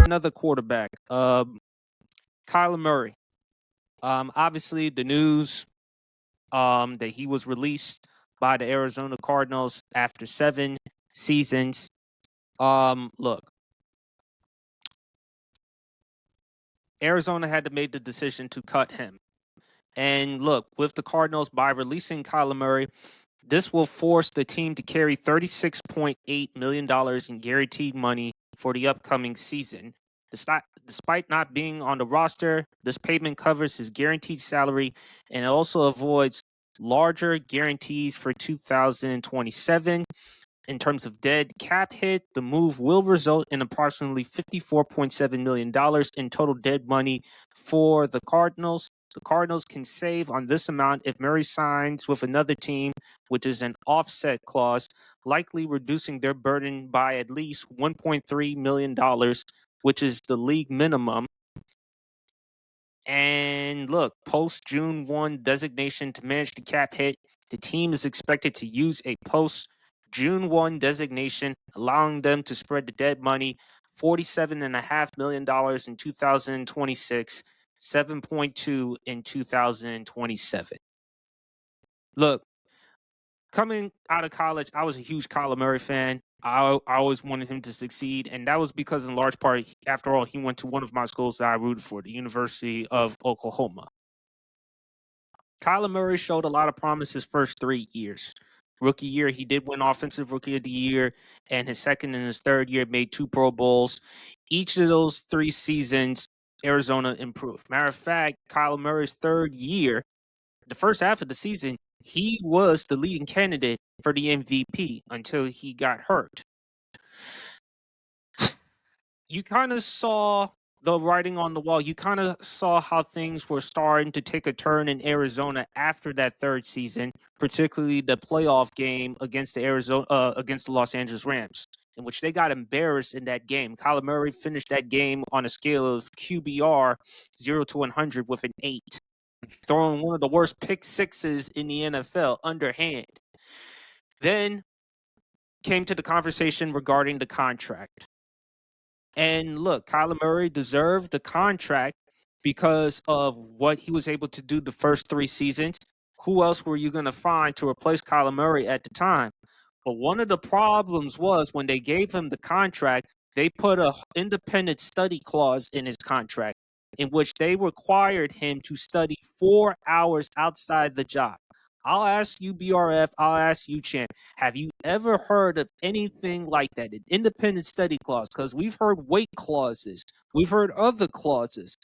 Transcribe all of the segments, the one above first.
another quarterback, Kyler Murray. Obviously, the news that he was released by the Arizona Cardinals after 7 seasons. Look, Arizona had to make the decision to cut him. And look, with the Cardinals, by releasing Kyler Murray, this will force the team to carry $36.8 million in guaranteed money for the upcoming season. Despite not being on the roster, this payment covers his guaranteed salary and it also avoids larger guarantees for 2027. In terms of dead cap hit, the move will result in approximately $54.7 million in total dead money for the Cardinals. The Cardinals can save on this amount if Murray signs with another team, which is an offset clause, likely reducing their burden by at least $1.3 million, which is the league minimum. And look, post June 1 designation to manage the cap hit, the team is expected to use a post June 1 designation, allowing them to spread the dead money $47.5 million in 2026, 7.2 in 2027. Look, coming out of college, I was a huge Kyler Murray fan. I always wanted him to succeed, and that was because, in large part, after all, he went to one of my schools that I rooted for, the University of Oklahoma. Kyler Murray showed a lot of promise his first 3 years. Rookie year, he did win Offensive Rookie of the Year, and his second and his third year made 2 Pro Bowls. Each of those 3 seasons, Arizona improved. Matter of fact, Kyler Murray's third year, the first half of the season, he was the leading candidate for the MVP until he got hurt. You kind of saw the writing on the wall. You kind of saw how things were starting to take a turn in Arizona after that third season, particularly the playoff game against the Los Angeles Rams, in which they got embarrassed in that game. Kyler Murray finished that game on a scale of QBR 0 to 100 with an 8, throwing one of the worst pick sixes in the NFL underhand. Then came to the conversation regarding the contract. And look, Kyler Murray deserved the contract because of what he was able to do the first 3 seasons. Who else were you going to find to replace Kyler Murray at the time? But one of the problems was when they gave him the contract, they put an independent study clause in his contract in which they required him to study 4 hours outside the job. I'll ask you, BRF, I'll ask you, Champ, have you ever heard of anything like that, an independent study clause? Because we've heard weight clauses, we've heard other clauses.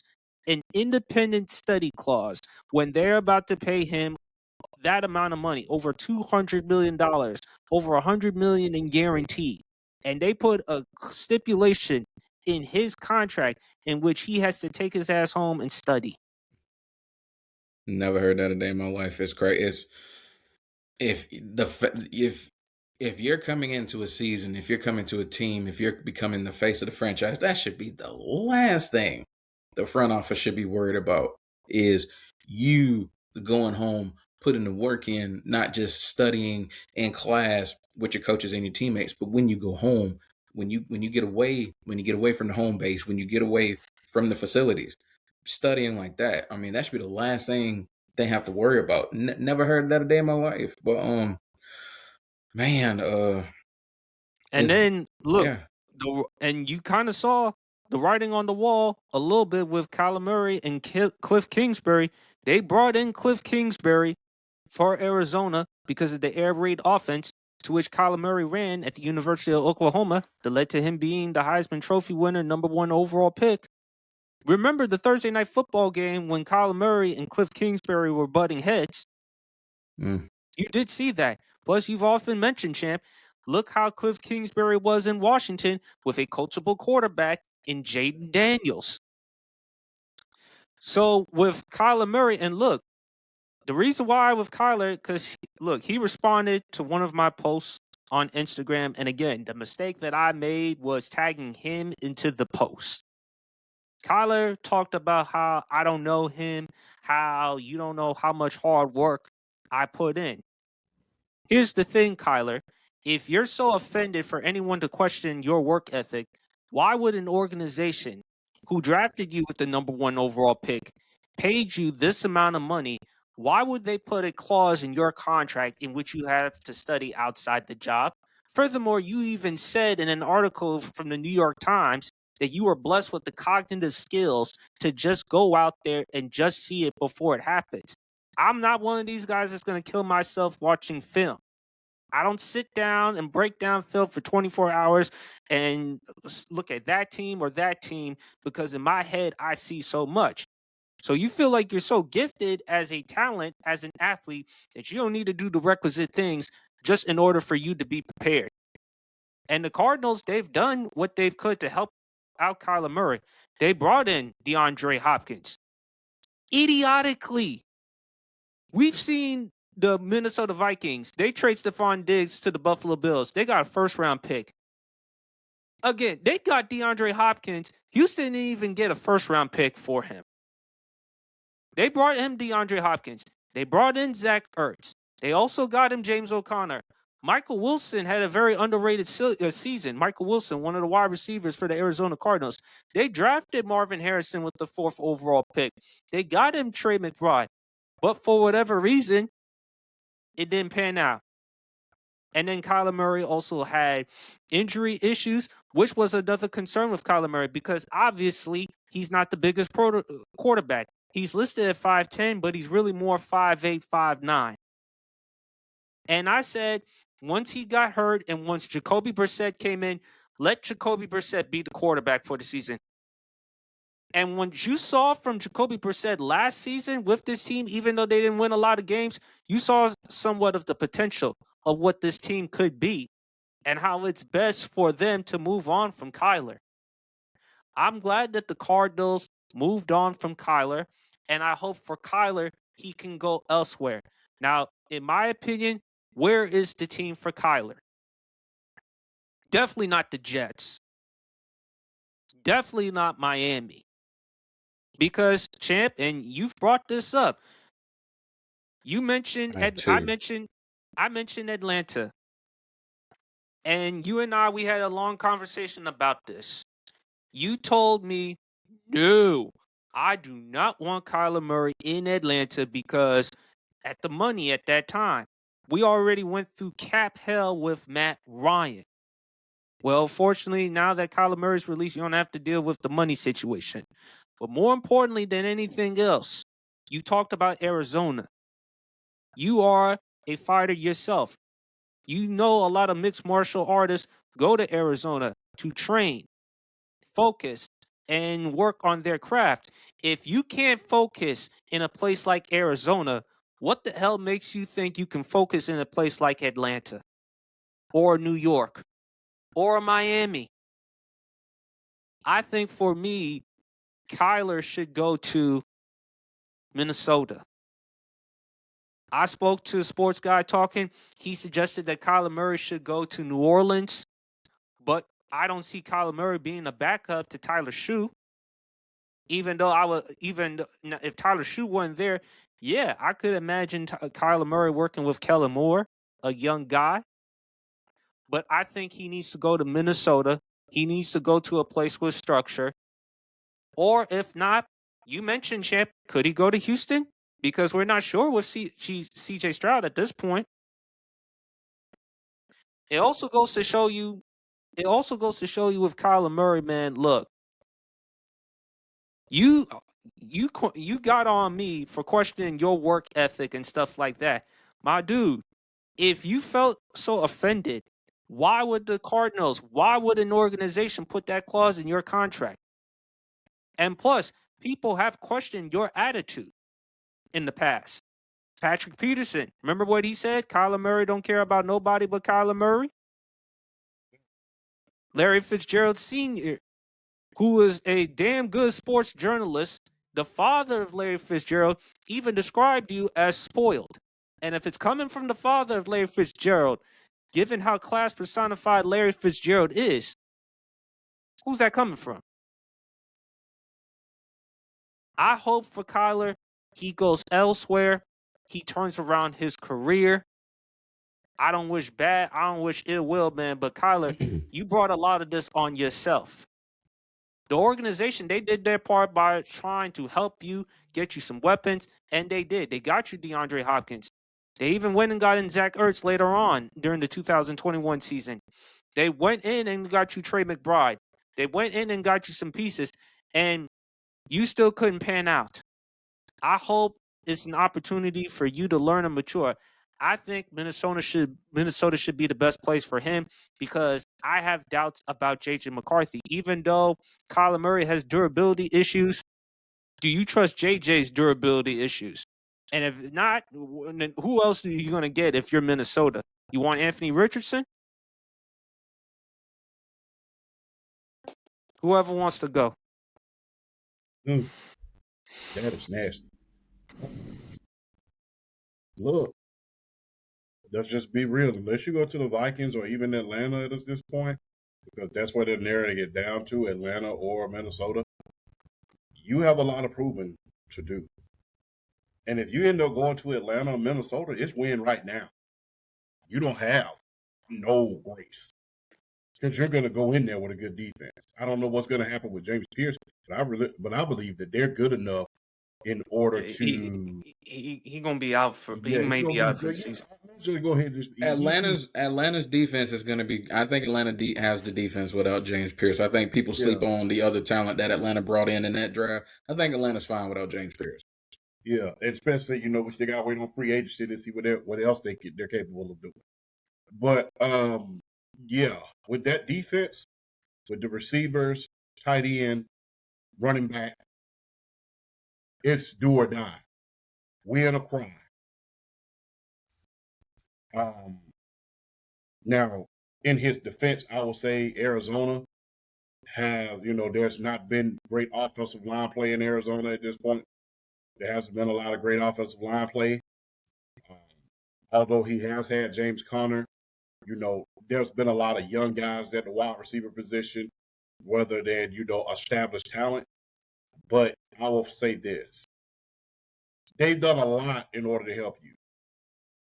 An independent study clause, when they're about to pay him that amount of money, over $200 million, over $100 million in guarantee, and they put a stipulation in his contract in which he has to take his ass home and study. Never heard that a day in my life. It's crazy. If you're coming into a season, if you're coming to a team, if you're becoming the face of the franchise, that should be the last thing the front office should be worried about is you going home, putting the work in, not just studying in class with your coaches and your teammates, but when you go home, when you get away from the home base, when you get away from the facilities, studying like that. I mean, that should be the last thing they have to worry about. Never heard that a day in my life. But man, and then look, yeah. and you kind of saw the writing on the wall a little bit with Kyler Murray and Cliff Kingsbury. They brought in Cliff Kingsbury for Arizona because of the air raid offense to which Kyler Murray ran at the University of Oklahoma that led to him being the Heisman Trophy winner, #1 overall pick. Remember the Thursday night football game when Kyler Murray and Cliff Kingsbury were butting heads? You did see that. Plus, you've often mentioned, Champ, look how Cliff Kingsbury was in Washington with a coachable quarterback in Jaden Daniels. So with Kyler Murray, and look, the reason why with Kyler, because look, he responded to one of my posts on Instagram. And again, the mistake that I made was tagging him into the post. Kyler talked about how I don't know him, how you don't know how much hard work I put in. Here's the thing, Kyler. If you're so offended for anyone to question your work ethic, Why would an organization who drafted you with the number one overall pick, paid you this amount of money, why would they put a clause in your contract in which you have to study outside the job? Furthermore, you even said in an article from the New York Times that you were blessed with the cognitive skills to just go out there and just see it before it happens. I'm not one of these guys that's going to kill myself watching film. I don't sit down and break down film for 24 hours and look at that team or that team because in my head, I see so much. So you feel like you're so gifted as a talent, as an athlete, that you don't need to do the requisite things just in order for you to be prepared. And the Cardinals, they've done what they've could to help out Kyler Murray. They brought in DeAndre Hopkins. Idiotically. We've seen the Minnesota Vikings. They trade Stephon Diggs to the Buffalo Bills. They got a first-round pick. Again, they got DeAndre Hopkins. Houston didn't even get a first-round pick for him. They brought him DeAndre Hopkins. They brought in Zach Ertz. They also got him James O'Connor. Michael Wilson had a very underrated season. Michael Wilson, one of the wide receivers for the Arizona Cardinals. They drafted Marvin Harrison with the 4th overall pick. They got him Trey McBride. But for whatever reason, it didn't pan out. And then Kyler Murray also had injury issues, which was another concern with Kyler Murray because obviously he's not the biggest quarterback. He's listed at 5'10", but he's really more 5'8", 5'9". And I said, once he got hurt and once Jacoby Brissett came in, let Jacoby Brissett be the quarterback for the season. And what you saw from Jacoby Brissett last season with this team, even though they didn't win a lot of games, you saw somewhat of the potential of what this team could be and how it's best for them to move on from Kyler. I'm glad that the Cardinals moved on from Kyler, and I hope for Kyler he can go elsewhere. Now, in my opinion, where is the team for Kyler? Definitely not the Jets. Definitely not Miami. Because, Champ, and you've brought this up. You mentioned I mentioned Atlanta. And you and I, we had a long conversation about this. You told me, no, I do not want Kyler Murray in Atlanta because at the money at that time, we already went through cap hell with Matt Ryan. Well, fortunately, now that Kyler Murray's released, you don't have to deal with the money situation. But more importantly than anything else, you talked about Arizona. You are a fighter yourself. You know a lot of mixed martial artists go to Arizona to train, focus, and work on their craft. If you can't focus in a place like Arizona, what the hell makes you think you can focus in a place like Atlanta or New York or Miami? I think for me, Kyler should go to Minnesota. I spoke to a sports guy talking. He suggested that Kyler Murray should go to New Orleans, but I don't see Kyler Murray being a backup to Tyler Shue. Even if Tyler Shue wasn't there, yeah, I could imagine Kyler Murray working with Kellen Moore, a young guy. But I think he needs to go to Minnesota. He needs to go to a place with structure. Or if not, you mentioned, Champ, could he go to Houston? Because we're not sure with C.J. Stroud at this point. It also goes to show you. It also goes to show you with Kyler Murray, man. Look, you got on me for questioning your work ethic and stuff like that, my dude. If you felt so offended, why would the Cardinals? Why would an organization put that clause in your contract? And plus, people have questioned your attitude in the past. Patrick Peterson, remember what he said? Kyler Murray don't care about nobody but Kyler Murray. Larry Fitzgerald Sr., who is a damn good sports journalist, the father of Larry Fitzgerald, even described you as spoiled. And if it's coming from the father of Larry Fitzgerald, given how class personified Larry Fitzgerald is, who's that coming from? I hope for Kyler, he goes elsewhere. He turns around his career. I don't wish ill will, man. But Kyler, you brought a lot of this on yourself. The organization, they did their part by trying to help you, get you some weapons, and they did. They got you DeAndre Hopkins. They even went and got in Zach Ertz later on during the 2021 season. They went in and got you Trey McBride. They went in and got you some pieces, and you still couldn't pan out. I hope it's an opportunity for you to learn and mature. I think Minnesota should be the best place for him because I have doubts about JJ McCarthy. Even though Kyler Murray has durability issues, do you trust JJ's durability issues? And if not, then who else are you going to get if you're Minnesota? You want Anthony Richardson? Whoever wants to go. That is nasty. Look, let's just be real. Unless you go to the Vikings or even Atlanta at this point, because that's where they're narrowing it down to, Atlanta or Minnesota, you have a lot of proving to do. And if you end up going to Atlanta or Minnesota, it's win right now. You don't have no grace because you're going to go in there with a good defense. I don't know what's going to happen with James Pierce, but I believe that they're good enough in order to. He gonna be out for. Yeah, he may be out for the good. season. Just go ahead. Atlanta's defense is going to be. I think Atlanta has the defense without James Pierce. I think people sleep on the other talent that Atlanta brought in that draft. I think Atlanta's fine without James Pierce. Yeah, especially we still got to wait on free agency to see what else they're capable of doing. But yeah, with that defense, with the receivers, tight end, running back, it's do or die, win or cry. Now, in his defense, I will say Arizona have, there's not been great offensive line play in Arizona at this point. There hasn't been a lot of great offensive line play. Although he has had James Conner, there's been a lot of young guys at the wide receiver position, whether they're, established talent. But I will say this. They've done a lot in order to help you.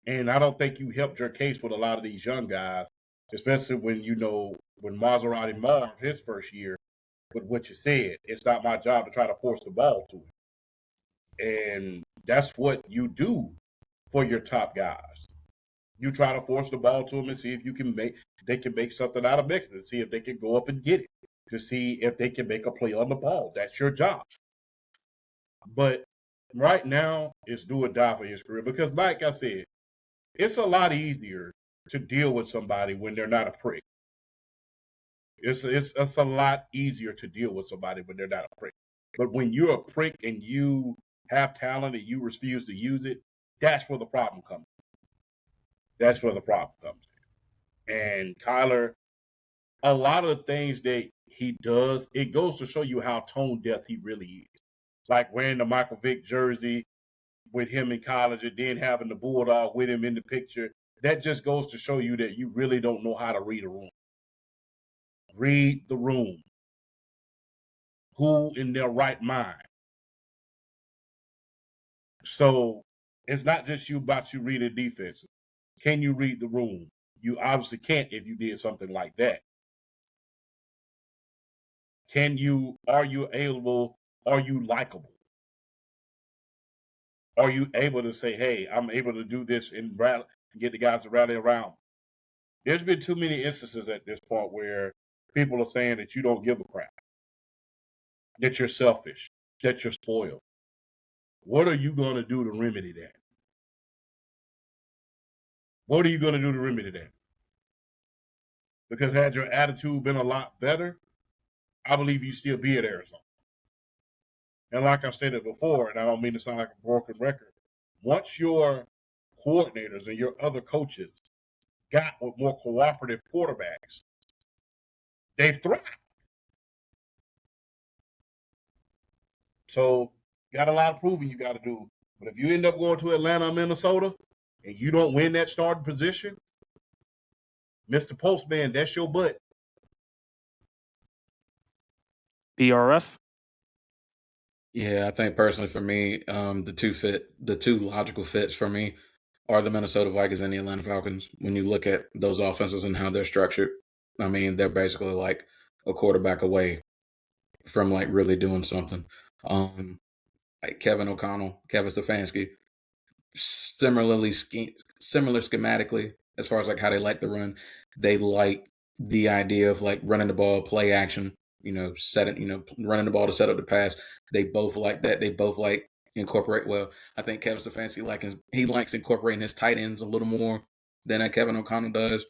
And I don't think you helped your case with a lot of these young guys, especially when, when Maserati Marv, his first year, with what you said, it's not my job to try to force the ball to him. And that's what you do for your top guys. You try to force the ball to them and see if they can make something out of it, to see if they can go up and get it, to see if they can make a play on the ball. That's your job. But right now, it's do or die for his career because, like I said, it's a lot easier to deal with somebody when they're not a prick. It's a lot easier to deal with somebody when they're not a prick. But when you're a prick and you have talent and you refuse to use it, that's where the problem comes. That's where the problem comes in. And Kyler, a lot of the things that he does, it goes to show you how tone deaf he really is. Like wearing the Michael Vick jersey with him in college and then having the Bulldog with him in the picture. That just goes to show you that you really don't know how to read a room. Read the room. Who in their right mind? So it's not just about you reading defense. Can you read the room? You obviously can't if you did something like that. Are you likable? Are you able to say, hey, I'm able to do this and get the guys to rally around? There's been too many instances at this point where people are saying that you don't give a crap, that you're selfish, that you're spoiled. What are you going to do to remedy that? What are you going to do to remedy that? Because had your attitude been a lot better, I believe you still be at Arizona. And like I stated before, and I don't mean to sound like a broken record, once your coordinators and your other coaches got with more cooperative quarterbacks, they've thrived. So got a lot of proving you got to do. But if you end up going to Atlanta or Minnesota and you don't win that starting position, Mr. Postman, that's your butt. BRF? Yeah, I think personally for me, the two logical fits for me are the Minnesota Vikings and the Atlanta Falcons. When you look at those offenses and how they're structured, I mean, they're basically like a quarterback away from like really doing something. Like Kevin O'Connell, Kevin Stefanski, similar schematically as far as like how they like to run. They like the idea of like running the ball, play action, running the ball to set up the pass. They both like that. They both like incorporate well. I think Kevin Stefanski likes incorporating his tight ends a little more than Kevin O'Connell does.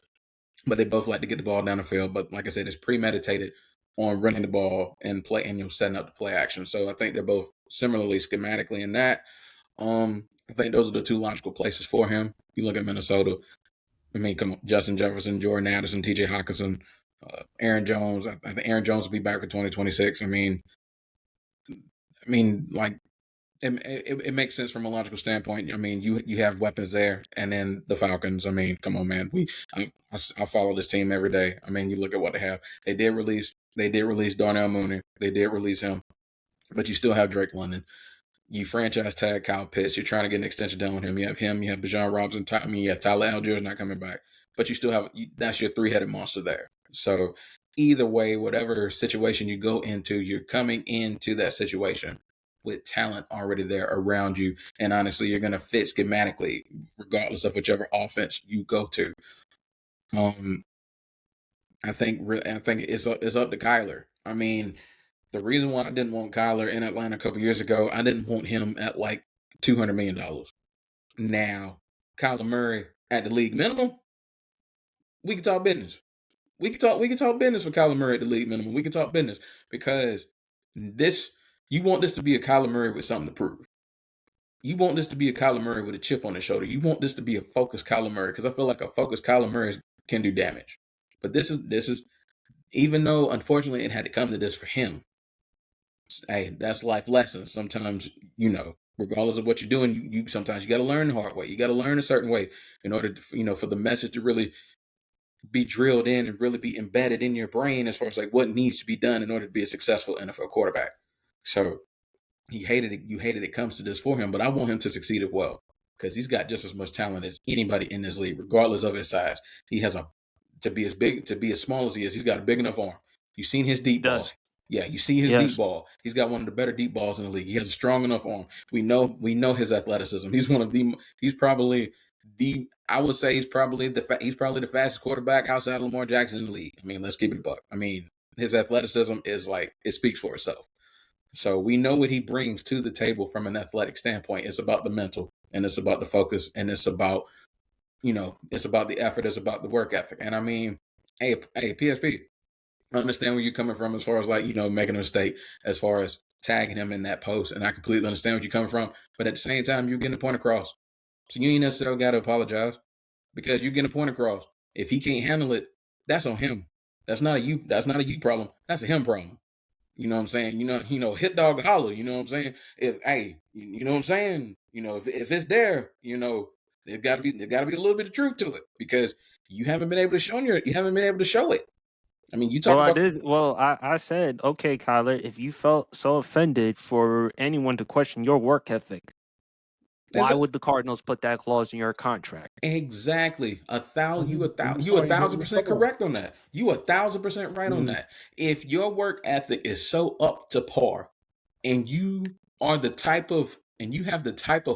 But they both like to get the ball down the field. But like I said, it's premeditated on running the ball and setting up the play action. So I think they're both similarly schematically in that. I think those are the two logical places for him. You look at Minnesota. I mean, come on, Justin Jefferson, Jordan Addison, T.J. Hawkinson, Aaron Jones. I think Aaron Jones will be back for 2026. I mean, like it makes sense from a logical standpoint. I mean, you have weapons there, and then the Falcons. I mean, come on, man. I follow this team every day. I mean, you look at what they have. They did release Darnell Mooney. They did release him, but you still have Drake London. You franchise tag Kyle Pitts. You're trying to get an extension done with him. You have Bijan Robinson. You have Tyler Algier is not coming back, but you still have that's your three-headed monster there. So either way, whatever situation you go into, you're coming into that situation with talent already there around you, and honestly, you're going to fit schematically regardless of whichever offense you go to. I think it's up to Kyler. I mean, the reason why I didn't want Kyler in Atlanta a couple years ago, I didn't want him at like $200 million. Now, Kyler Murray at the league minimum, we can talk business. We can talk business with Kyler Murray at the league minimum. We can talk business because you want this to be a Kyler Murray with something to prove. You want this to be a Kyler Murray with a chip on his shoulder. You want this to be a focused Kyler Murray because I feel like a focused Kyler Murray can do damage. But this is even though unfortunately it had to come to this for him. Hey, that's life lessons. Sometimes, regardless of what you're doing, you sometimes you got to learn the hard way. You got to learn a certain way in order to, for the message to really be drilled in and really be embedded in your brain as far as like what needs to be done in order to be a successful NFL quarterback. So you hated it comes to this for him, but I want him to succeed as well because he's got just as much talent as anybody in this league, regardless of his size. He has to be as small as he is. He's got a big enough arm. You've seen his deep ball. Yeah, you see his deep ball. He's got one of the better deep balls in the league. He has a strong enough arm. We know his athleticism. I would say he's probably the fastest quarterback outside of Lamar Jackson in the league. I mean, let's keep it a buck. I mean, his athleticism is like, it speaks for itself. So we know what he brings to the table from an athletic standpoint. It's about the mental and it's about the focus and it's about, it's about the effort. It's about the work ethic. And I mean, hey, PSP, I understand where you're coming from as far as like, making a mistake as far as tagging him in that post. And I completely understand where you're coming from. But at the same time, you're getting a point across. So you ain't necessarily got to apologize because you're getting a point across. If he can't handle it, that's on him. That's not a you problem. That's a him problem. You know what I'm saying? Hit dog holler. You know what I'm saying? You know what I'm saying? If it's there, there got to be a little bit of truth to it because you haven't been able to show it. I mean, you talk about. I said, okay, Kyler, if you felt so offended for anyone to question your work ethic, why would the Cardinals put that clause in your contract? Exactly. You 1,000% correct on that. You 1,000% right on that. If your work ethic is so up to par and you have the type of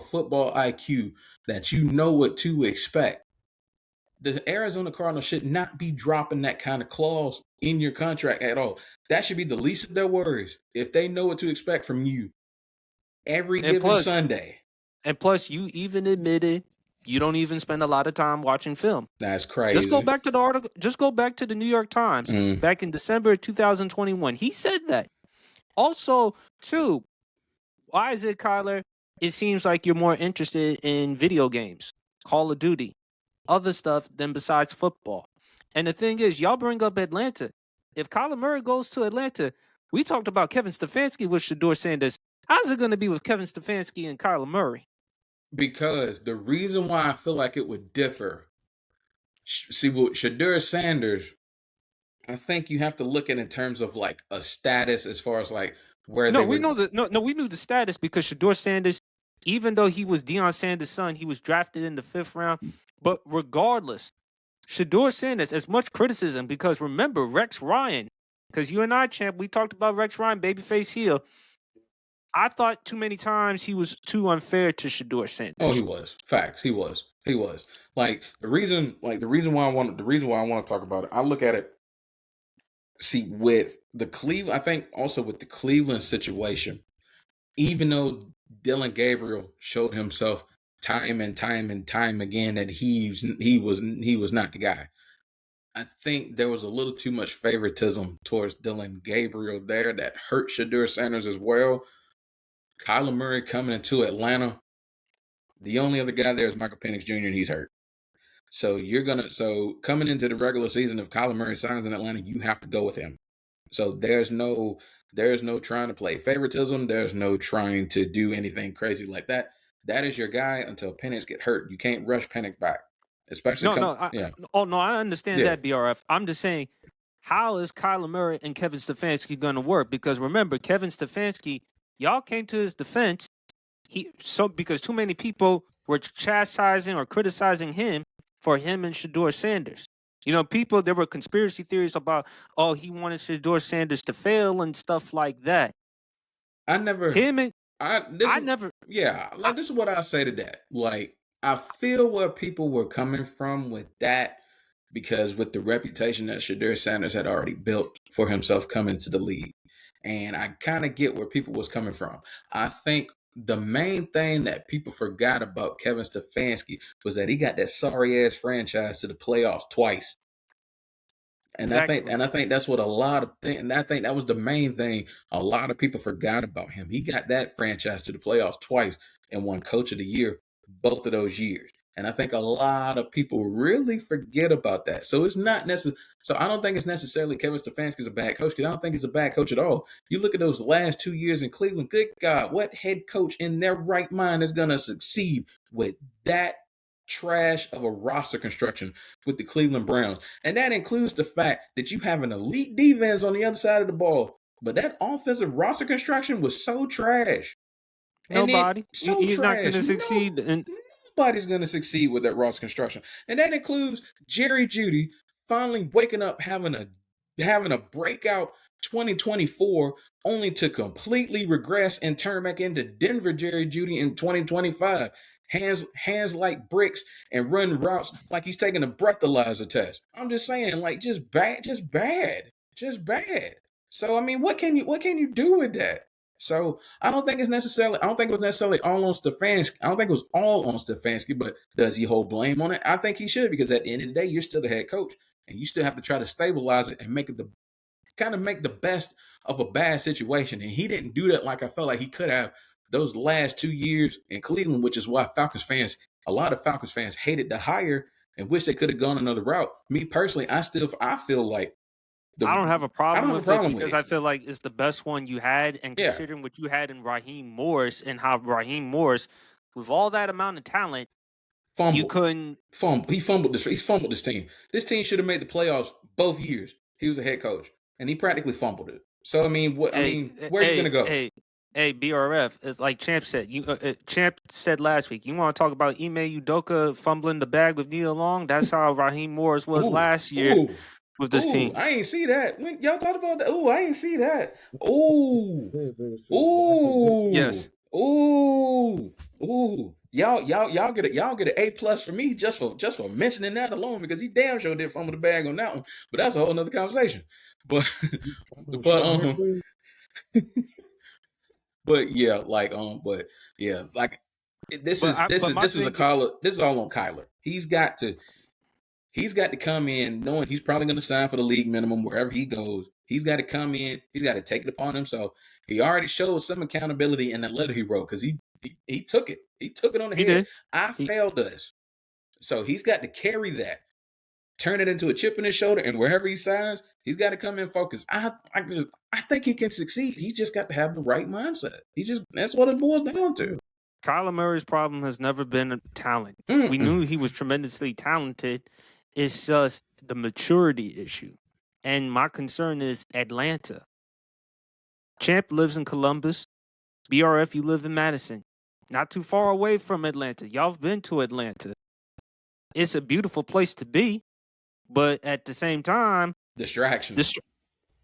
football IQ that you know what to expect, the Arizona Cardinals should not be dropping that kind of clause in your contract at all. That should be the least of their worries if they know what to expect from you every given Sunday. And plus, you even admitted you don't even spend a lot of time watching film. That's crazy. Just go back to the article. Just go back to the New York Times back in December 2021. He said that. Also, too, why is it, Kyler? It seems like you're more interested in video games, Call of Duty, other stuff than besides football. And the thing is, y'all bring up Atlanta. If Kyler Murray goes to Atlanta, we talked about Kevin Stefanski with Shedeur Sanders. How's it going to be with Kevin Stefanski and Kyler Murray? Because the reason why I feel like it would differ, see, with Shedeur Sanders, I think you have to look at it in terms of like a status as far as like where we knew the status because Shedeur Sanders, even though he was Deion Sanders' son, he was drafted in the 5th round. But regardless, Shedeur Sanders, as much criticism because remember Rex Ryan because you and I, champ, we talked about Rex Ryan, babyface heel. I thought too many times he was too unfair to Shador Sanders. Oh, he was. Facts. He was. Like the reason why I want to talk about it. I look at it. See, with the Cleveland, I think also with the Cleveland situation, even though Dylan Gabriel showed himself time and time again that he was not the guy. I think there was a little too much favoritism towards Dylan Gabriel there that hurt Shador Sanders as well. Kyler Murray coming into Atlanta, the only other guy there is Michael Penix Jr. and he's hurt. So coming into the regular season, if Kyler Murray signs in Atlanta, you have to go with him. So there's no trying to play favoritism. There's no trying to do anything crazy like that. That is your guy until Penix get hurt. You can't rush Penix back, especially I understand that, BRF. I'm just saying, how is Kyler Murray and Kevin Stefanski going to work? Because remember, Kevin Stefanski, y'all came to his defense. Because too many people were chastising or criticizing him for him and Shador Sanders. You know, there were conspiracy theories about, he wanted Shador Sanders to fail and stuff like that. This is what I say to that. Like, I feel where people were coming from with that, because with the reputation that Shador Sanders had already built for himself coming to the league. And I kind of get where people was coming from. I think the main thing that people forgot about Kevin Stefanski was that he got that sorry ass franchise to the playoffs twice. And exactly. I think that's what and I think that was the main thing a lot of people forgot about him. He got that franchise to the playoffs twice and won Coach of the Year both of those years. And I think a lot of people really forget about that. So it's not necessary. So I don't think it's necessarily Kevin Stefanski's a bad coach, because I don't think he's a bad coach at all. You look at those last 2 years in Cleveland, good God, what head coach in their right mind is going to succeed with that trash of a roster construction with the Cleveland Browns? And that includes the fact that you have an elite defense on the other side of the ball, but that offensive roster construction was so trash. Nobody. He's not going to succeed. Nobody's going to succeed with that roster construction. And that includes Jerry Jeudy finally waking up, having a breakout 2024, only to completely regress and turn back into Denver Jerry Jeudy in 2025. Hands like bricks and run routes like he's taking a breathalyzer test. I'm just saying, like, just bad. So I mean, what can you do with that? So I don't think it was necessarily all on Stefanski. I don't think it was all on Stefanski, but does he hold blame on it? I think he should, because at the end of the day, you're still the head coach, and you still have to try to stabilize it and make the best of a bad situation. And he didn't do that like I felt like he could have those last 2 years in Cleveland, which is why a lot of Falcons fans hated the hire and wish they could have gone another route. Me personally, I feel like I don't have a problem with it, because I feel like it's the best one you had, and considering what you had in Raheem Morris, and how Raheem Morris, with all that amount of talent, you couldn't fumble. He fumbled this team. This team should have made the playoffs both years. He was a head coach, and he practically fumbled it. So I mean, where are you gonna go? Hey, BRF, it's like Champ said. Champ said last week, you want to talk about Ime Udoka fumbling the bag with Nia Long? That's how Raheem Morris was last year with this team. I ain't see that. When y'all talked about that, I ain't see that. Yes. Y'all get an A+ for me just for mentioning that alone, because he damn sure did fumble the bag on that one. But that's a whole nother conversation. But this is all on Kyler. He's got to come in knowing he's probably going to sign for the league minimum wherever he goes. He's got to come in. He's got to take it upon himself. He already showed some accountability in that letter he wrote, because he took it. He took it on the head. I failed us. So he's got to carry that, turn it into a chip in his shoulder, and wherever he signs, he's got to come in focused. I think he can succeed. He just got to have the right mindset. That's what it boils down to. Kyler Murray's problem has never been talent. We knew he was tremendously talented. It's just the maturity issue. And my concern is Atlanta. Champ lives in Columbus. BRF, you live in Madison. Not too far away from Atlanta. Y'all have been to Atlanta. It's a beautiful place to be, but at the same time, distraction.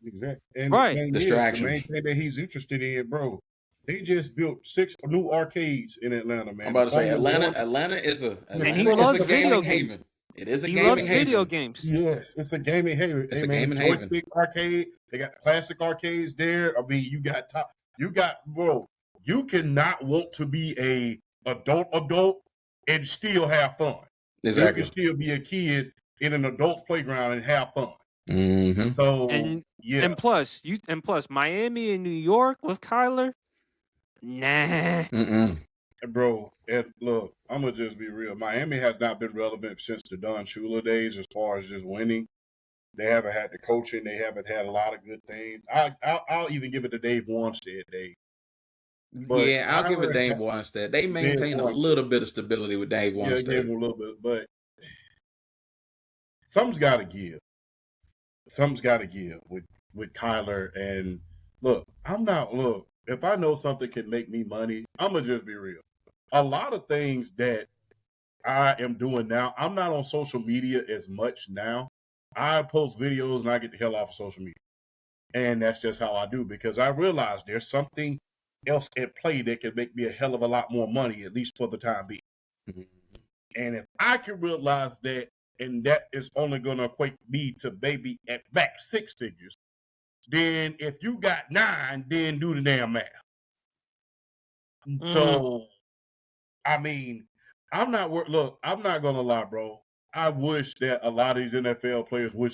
Exactly. And the Right. thing is, the main Distractions. thing that he's interested in, bro, they just built 6 new arcades in Atlanta, I'm man. The about to say Formula Atlanta. One, Atlanta is a And he Atlanta is a loves bro, video gaming game. haven. It is a He gaming loves yes, video haven. games. yes, it's a gaming haven. It's Hey, a man, gaming haven. joystick arcade. They got classic arcades there. I mean, bro, you cannot want to be a adult and still have fun. You can Exactly. still be a kid in an adult's playground and have fun. Mm-hmm. So And yeah, plus Miami and New York with Kyler. Nah. Mm-mm. bro. And look, I'm gonna just be real. Miami has not been relevant since the Don Shula days as far as just winning. They haven't had the coaching. They haven't had a lot of good things. I'll even give it to Dave Wanstead days. But Yeah, I'll give it Kyler Dave Wanstead. They Dave maintain a Wanstead, little bit of stability with Dave yeah, gave Wanstead. him a little bit, but something's got to give. Something's got to give with Kyler. And look, look. If I know something can make me money, I'm gonna just be real. A lot of things that I am doing now, I'm not on social media as much now. I post videos and I get the hell off of social media. And that's just how I do because I realize there's something else at play that can make me a hell of a lot more money, at least for the time being. Mm-hmm. And if I can realize that, and that is only going to equate me to maybe at back 6 figures, then if you got 9, then do the damn math. So, I mean, look, I'm not going to lie, bro. I wish that a lot of these NFL players would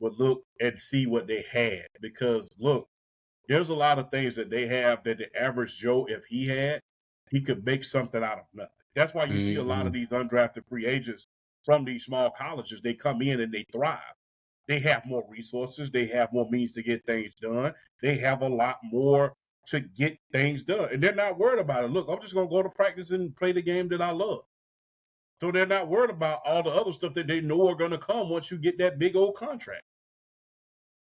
look and see what they had because, look, there's a lot of things that they have that the average Joe, if he had, he could make something out of nothing. That's why you see a lot Mm-hmm. of these undrafted free agents from these small colleges. They come in and they thrive. They have more resources. They have more means to get things done. They have a lot more to get things done. And they're not worried about it. Look, I'm just going to go to practice and play the game that I love. So they're not worried about all the other stuff that they know are going to come once you get that big old contract.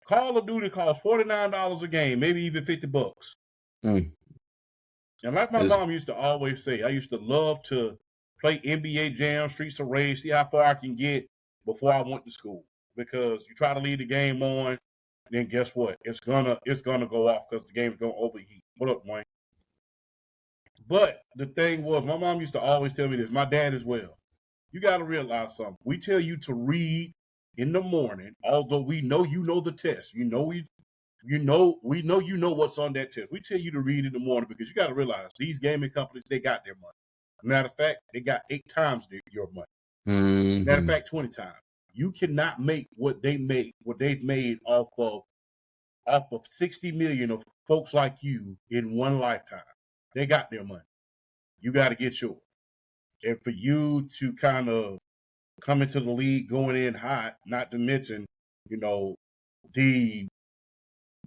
Call of Duty costs $49 a game, maybe even $50. Mm. And like my It's, mom used to always say, I used to love to play NBA Jam, Streets of Rage, see how far I can get before I went to school. Because you try to leave the game on, then guess what? It's gonna go off because the game's gonna overheat. What up, Wayne? But the thing was, my mom used to always tell me this, my dad as well. You gotta realize something. We tell you to read in the morning, although we know you know the test. We know you know what's on that test. We tell you to read in the morning because you got to realize these gaming companies, they got their money. Matter of fact, they got 8 times your money. Matter of mm-hmm. fact, 20 times. You cannot make what they've made off of 60 million of folks like you in one lifetime. They got their money. You got to get yours. And for you to kind of come into the league going in hot, not to mention, you know, the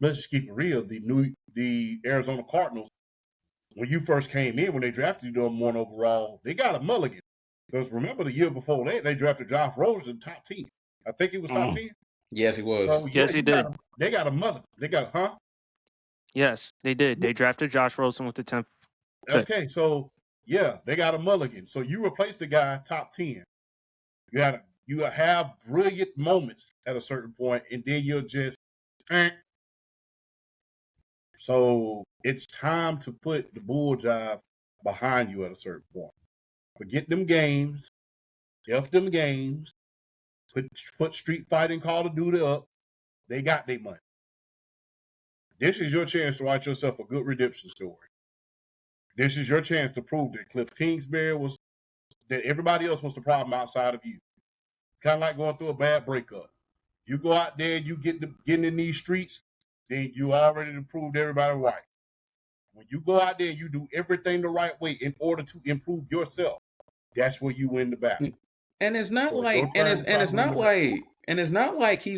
let's just keep it real. The Arizona Cardinals, when you first came in, when they drafted you number 1 overall, they got a mulligan. Because remember the year before that, they drafted Josh Rosen top 10. I think he was top 10. Yes, he was. So yeah, Yes, he did. they got a mulligan. They got Yes, they did. They drafted Josh Rosen with the 10th pick. Okay, so yeah, they got a mulligan. So you replace the guy top 10. You have brilliant moments at a certain point, and then you'll just So it's time to put the bull jive behind you at a certain point. Forget them games, F them games, put Street Fighting Call of Duty up. They got their money. This is your chance to write yourself a good redemption story. This is your chance to prove that Cliff Kingsbury that everybody else was the problem outside of you. It's kind of like going through a bad breakup. You go out there and you getting in these streets, then you already proved everybody right. When you go out there, you do everything the right way in order to improve yourself. That's where you win the battle. And it's not So like, and it's not like he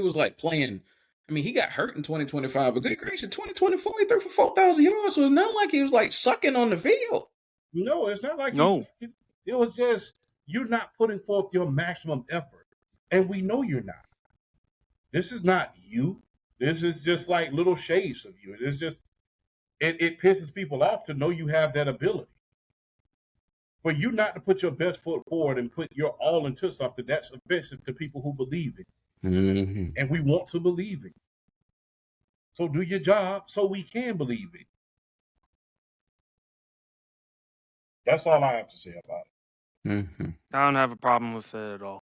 was like playing. I mean, he got hurt in 2025, but good gracious, 2024 he threw for 4,000 yards. So it's not like he was like sucking on the field. No, it's not like No. it was just you're not putting forth your maximum effort, and we know you're not. This is not you. This is just like little shades of you. It's just it pisses people off to know you have that ability. For you not to put your best foot forward and put your all into something, that's offensive to people who believe it. Mm-hmm. And we want to believe it. So do your job so we can believe it. That's all I have to say about it. Mm-hmm. I don't have a problem with it at all.